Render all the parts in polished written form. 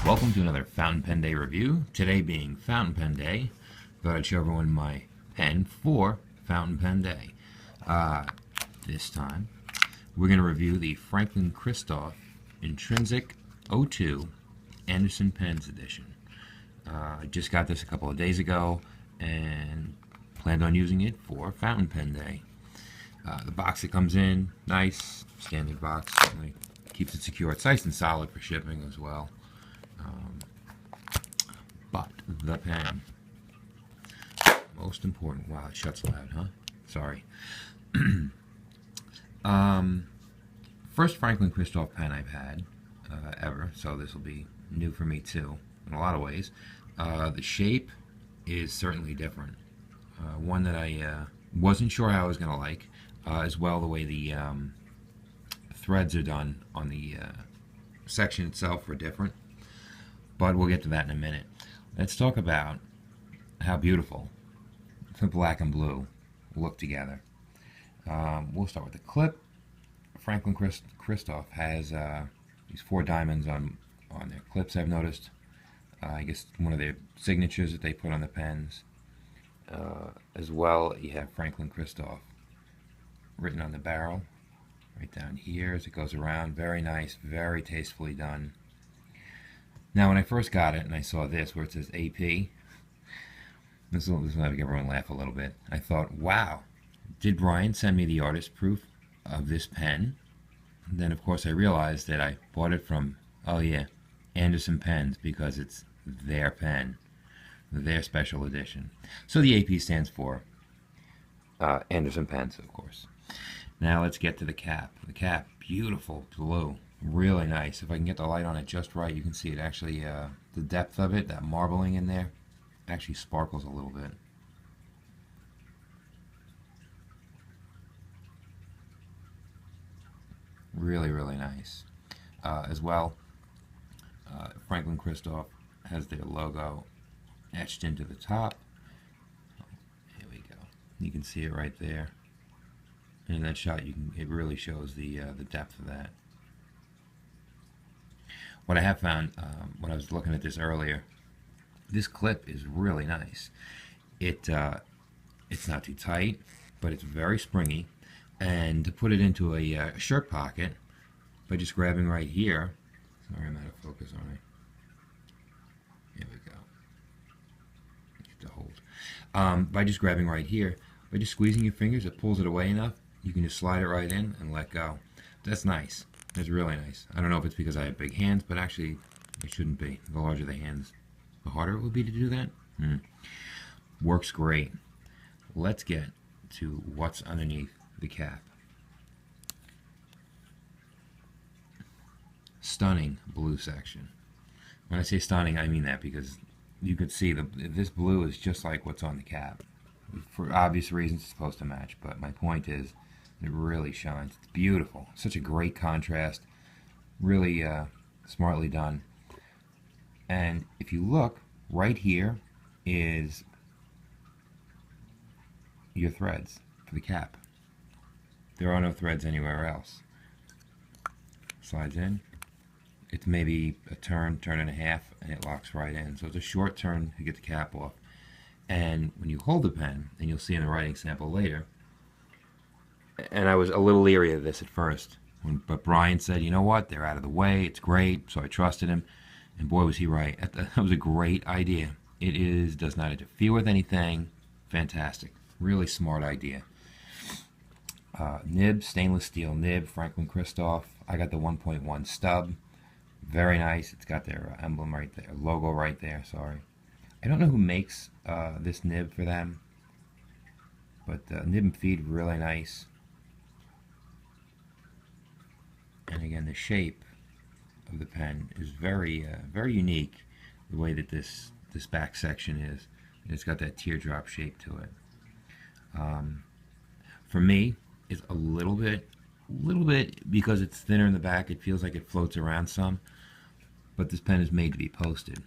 Welcome to another Fountain Pen Day review. Today being Fountain Pen Day, thought I'd show everyone my pen for Fountain Pen Day. This time, we're going to review the Franklin-Christoph Intrinsic 02 Anderson Pens Edition. I just got this a couple of days ago and planned on using it for Fountain Pen Day. The box it comes in, nice, standard box, certainly keeps it secure. It's nice and solid for shipping as well. But the pen, most important. Wow, it shuts loud, huh? Sorry. First Franklin-Christoph pen I've had ever, so this will be new for me too in a lot of ways. The shape is certainly different. One that I wasn't sure how I was going to like, as well the way the threads are done on the section itself were different, but we'll get to that in a minute. Let's talk about how beautiful the black and blue look together. We'll start with the clip. Franklin-Christoph has these 4 diamonds on their clips, I've noticed. I guess one of their signatures that they put on the pens. As well, you have Franklin-Christoph written on the barrel, right down here as it goes around. Very nice, very tastefully done. Now, when I first got it and I saw this where it says AP, this will make everyone laugh a little bit. I thought, wow, did Brian send me the artist proof of this pen? And then, of course, I realized that I bought it from, oh yeah, Anderson Pens, because it's their pen, their special edition. So the AP stands for Anderson Pens, of course. Now let's get to the cap. The cap, beautiful blue, really nice. If I can get the light on it just right, you can see it actually, the depth of it, that marbling in there, actually sparkles a little bit. Really, really nice. As well, Franklin-Christoph has their logo etched into the top. Here we go. You can see it right there. And in that shot, it really shows the depth of that. What I have found when I was looking at this earlier, this clip is really nice. It's not too tight, but it's very springy. And to put it into a shirt pocket, by just grabbing right here, sorry, I'm out of focus on it. Here we go. Get to hold. By just grabbing right here, by just squeezing your fingers, it pulls it away enough. You can just slide it right in and let go. That's nice. That's really nice. I don't know if it's because I have big hands, but actually it shouldn't be. The larger the hands, the harder it would be to do that. Works great. Let's get to what's underneath the cap. Stunning blue section. When I say stunning, I mean that because you could see this blue is just like what's on the cap. For obvious reasons, it's supposed to match, but my point is, it really shines. It's beautiful. Such a great contrast. Really smartly done. And if you look, right here is your threads for the cap. There are no threads anywhere else. Slides in. It's maybe a turn and a half, and it locks right in. So it's a short turn to get the cap off. And when you hold the pen, and you'll see in the writing sample later, and I was a little leery of this at first, but Brian said, you know what, they're out of the way, it's great, so I trusted him, and boy was he right. That was a great idea. It does not interfere with anything. Fantastic. Really smart idea. Nib, stainless steel nib, Franklin-Christoph. I got the 1.1 stub. Very nice. It's got their emblem right there, logo right there, sorry. I don't know who makes this nib for them, but nib and feed really nice. And again, the shape of the pen is very unique. The way that this back section is, it's got that teardrop shape to it. For me, it's a little bit because it's thinner in the back. It feels like it floats around some, but this pen is made to be posted.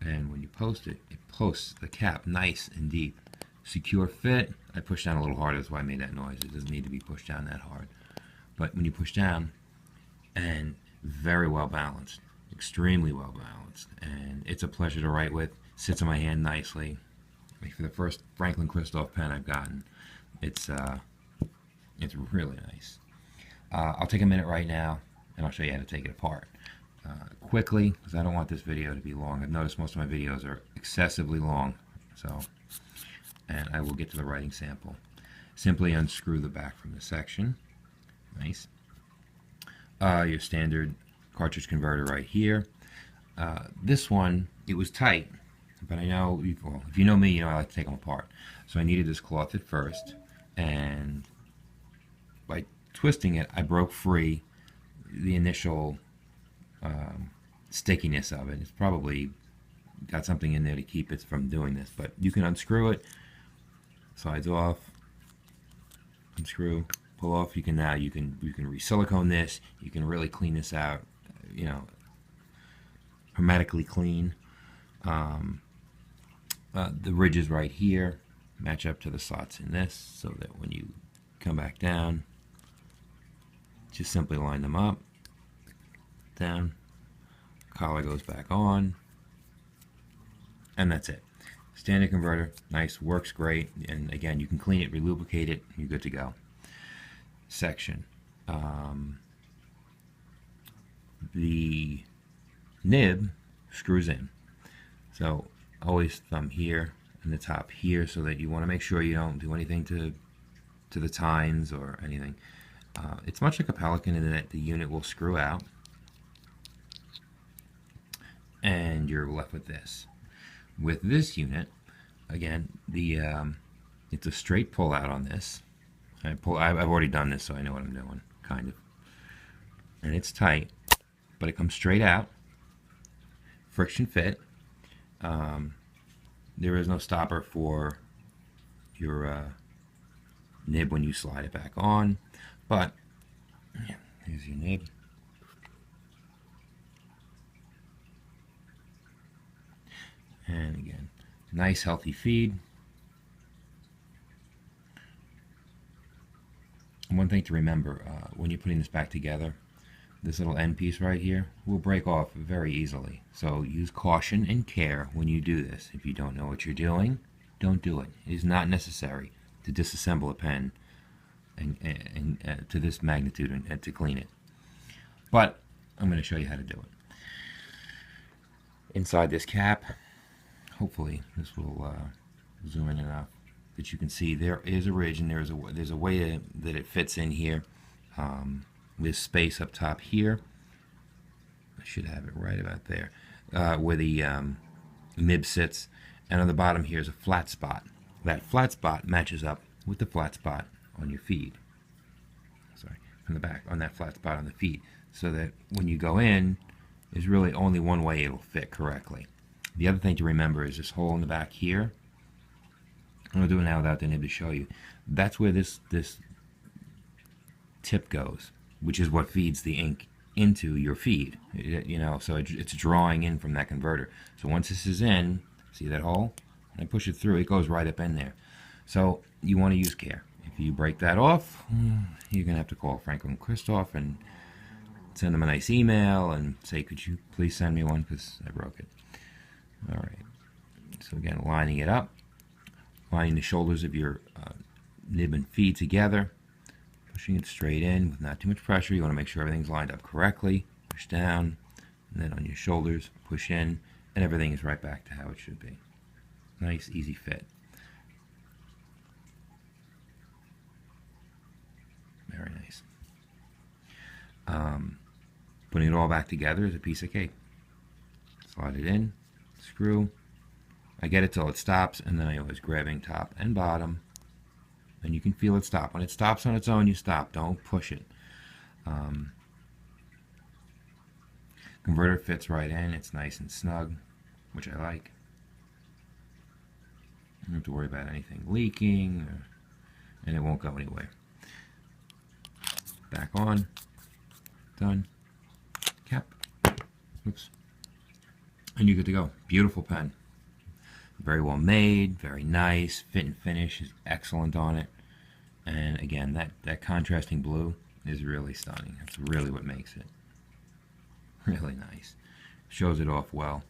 And when you post it, it posts the cap nice and deep. Secure fit. I pushed down a little hard, that's why I made that noise. It doesn't need to be pushed down that hard. But when you push down, and very well balanced. extremely well balanced, and it's a pleasure to write with. Sits in my hand nicely. Like for the first Franklin-Christoph pen I've gotten, it's really nice. I'll take a minute right now, and I'll show you how to take it apart quickly, because I don't want this video to be long. I've noticed most of my videos are excessively long, and I will get to the writing sample. Simply unscrew the back from the section. Nice. Your standard cartridge converter right here. This one, it was tight, but I know, well, if you know me, you know I like to take them apart. So I needed this cloth at first, and by twisting it, I broke free the initial stickiness of it. It's probably got something in there to keep it from doing this, but you can unscrew it, sides off, unscrew, pull off. You can re-silicone this. You can really clean this out, you know, hermetically clean. The ridges right here match up to the slots in this, so that when you come back down, just simply line them up, down, collar goes back on, and that's it. Standard converter, nice, works great, and again, you can clean it, relubricate it, you're good to go. Section. The nib screws in, so always thumb here and the top here, so that you want to make sure you don't do anything to the tines or anything. It's much like a Pelican in that the unit will screw out, and you're left with this. With this unit, again, it's a straight pull out on this. I've already done this, so I know what I'm doing, kind of. And it's tight, but it comes straight out, friction fit. There is no stopper for your nib when you slide it back on, but yeah, here's your nib. And again, nice healthy feed. One thing to remember when you're putting this back together, this little end piece right here will break off very easily. So use caution and care when you do this. If you don't know what you're doing, don't do it. It is not necessary to disassemble a pen and to this magnitude and to clean it. But I'm going to show you how to do it. Inside this cap, hopefully this will zoom in enough that you can see there is a ridge, and there's a way that it fits in here. There's space up top here. I should have it right about there, where the nib sits, and on the bottom here is a flat spot. That flat spot matches up with the flat spot on your feed. Sorry, from the back on that flat spot on the feed, so that when you go in, there's really only one way it'll fit correctly. The other thing to remember is this hole in the back here. I'm going to do it now without the nib to show you. That's where this tip goes, which is what feeds the ink into your feed. You know, so it's drawing in from that converter. So once this is in, see that hole? And I push it through, it goes right up in there. So you want to use care. If you break that off, you're going to have to call Franklin-Christoph and send them a nice email and say, could you please send me one because I broke it. All right. So again, lining it up. Lining the shoulders of your nib and feed together, pushing it straight in with not too much pressure. You want to make sure everything's lined up correctly. Push down, and then on your shoulders, push in, and everything is right back to how it should be. Nice, easy fit. Very nice. Putting it all back together is a piece of cake. Slide it in, screw. I get it till it stops, and then I always grabbing top and bottom, and you can feel it stop. When it stops on its own, you stop. Don't push it. Converter fits right in. It's nice and snug, which I like. You don't have to worry about anything leaking, and it won't go anywhere. Back on. Done. Cap. Oops. And you're good to go. Beautiful pen. Very well made, very nice. Fit and finish is excellent on it. And again, that contrasting blue is really stunning. That's really what makes it really nice. shows it off well,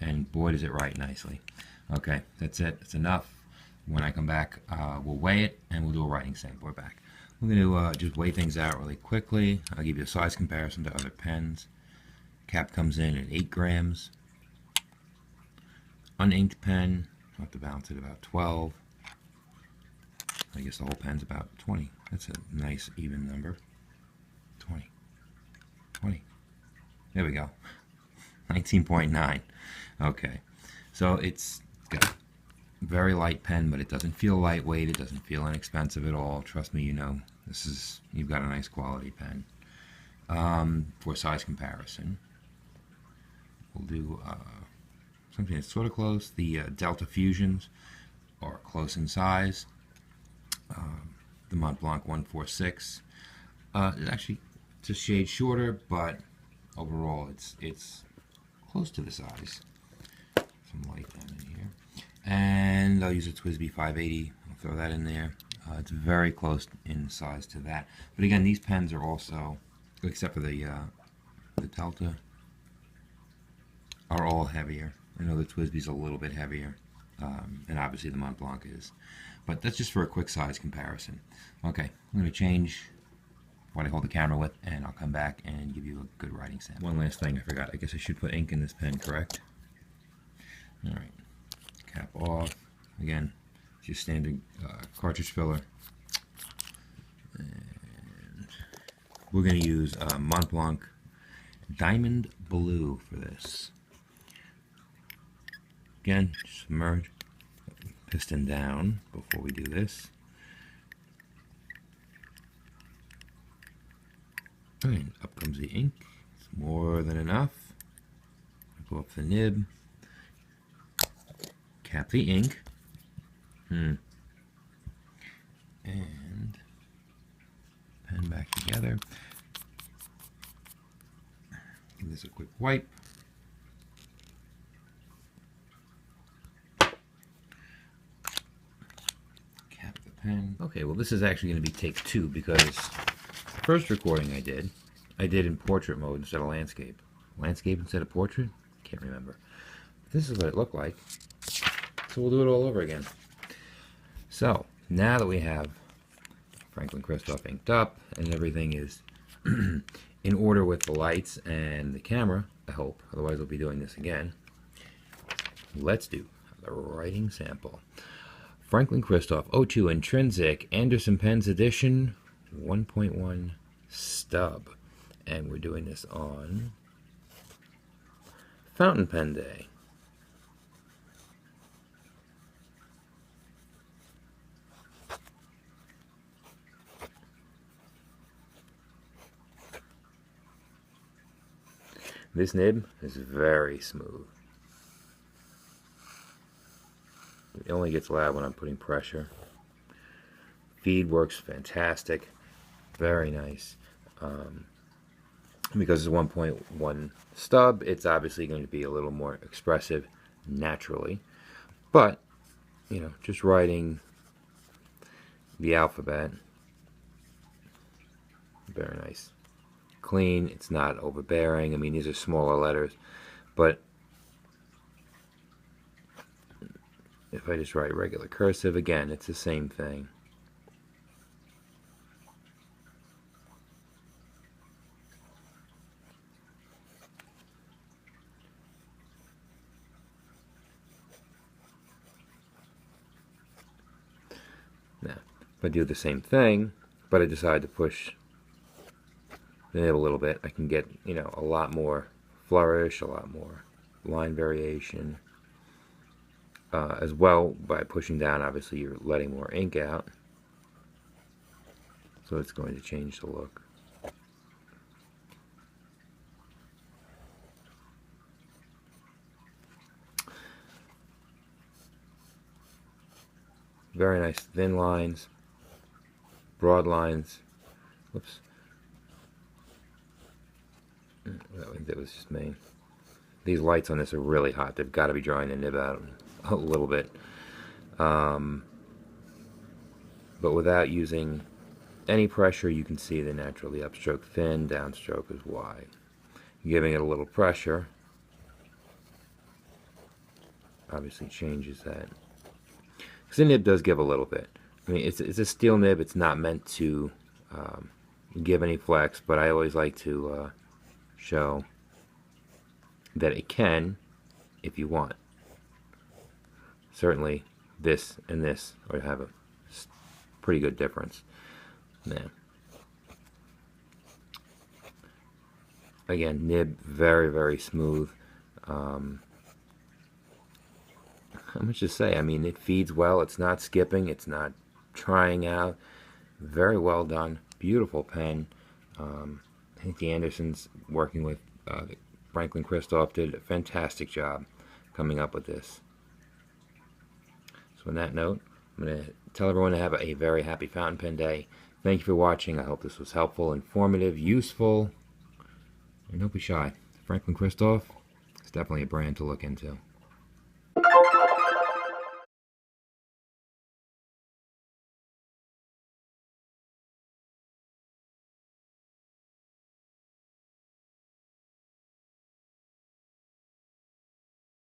and boy does it write nicely. Okay, that's it. It's enough. When I come back, we'll weigh it and we'll do a writing sample. We're back. We're going to just weigh things out really quickly. I'll give you a size comparison to other pens. Cap comes in at 8 grams. Uninked pen, I'll have to balance it about 12. I guess the whole pen's about 20. That's a nice even number. 20. 20. There we go. 19.9. Okay. So it's got a very light pen, but it doesn't feel lightweight. It doesn't feel inexpensive at all. Trust me, you know, you've got a nice quality pen. For size comparison, we'll do something that's sort of close. The Delta Fusions are close in size. The Mont Blanc 146 is actually just a shade shorter, but overall it's close to the size. Some light down in here. And I'll use a TWSBI 580. I'll throw that in there. It's very close in size to that. But again, these pens are also, except for the Delta, are all heavier. I know the TWSBI's a little bit heavier, and obviously the Mont Blanc is. But that's just for a quick size comparison. Okay, I'm going to change what I hold the camera with, and I'll come back and give you a good writing sample. One last thing I forgot. I guess I should put ink in this pen, correct? Alright, cap off. Again, it's your standard cartridge filler. And we're going to use Mont Blanc Diamond Blue for this. Again, submerge, piston down before we do this. And up comes the ink. It's more than enough. Go up the nib. Cap the ink. And pen back together. Give this a quick wipe. Cap the pen. Okay, well this is actually going to be take 2 because the first recording I did in portrait mode instead of landscape. Landscape instead of portrait? Can't remember. This is what it looked like. So we'll do it all over again. So, now that we have Franklin-Christoph inked up and everything is in order with the lights and the camera, I hope, otherwise we'll be doing this again, let's do the writing sample. Franklin-Christoph 02 Intrinsic Anderson Pens Edition 1.1 stub. And we're doing this on Fountain Pen Day. This nib is very smooth. It only gets loud when I'm putting pressure. Feed works fantastic. Very nice. Because it's a 1.1 stub, it's obviously going to be a little more expressive naturally. But, you know, just writing the alphabet, very nice. Clean, it's not overbearing. I mean, these are smaller letters, but if I just write regular cursive, again, it's the same thing. Now, if I do the same thing, but I decide to push the nib a little bit, I can get, you know, a lot more flourish, a lot more line variation. As well, by pushing down, obviously you're letting more ink out, so it's going to change the look. Very nice thin lines, broad lines. Whoops. I think that was just me. These lights on this are really hot. They've got to be drying the nib out a little bit. But without using any pressure, you can see the naturally upstroke thin, downstroke is wide. Giving it a little pressure, obviously changes that. Because the nib does give a little bit. I mean, it's a steel nib. It's not meant to give any flex, but I always like to show that it can if you want. Certainly, this and this would have a pretty good difference. Now, again, nib very, very smooth. How much to say? I mean, it feeds well. It's not skipping. It's not trying out. Very well done. Beautiful pen. I think the Andersons working with Franklin-Christoph did a fantastic job coming up with this. So on that note, I'm going to tell everyone to have a very happy fountain pen day. Thank you for watching. I hope this was helpful, informative, useful, and don't be shy. Franklin-Christoph is definitely a brand to look into.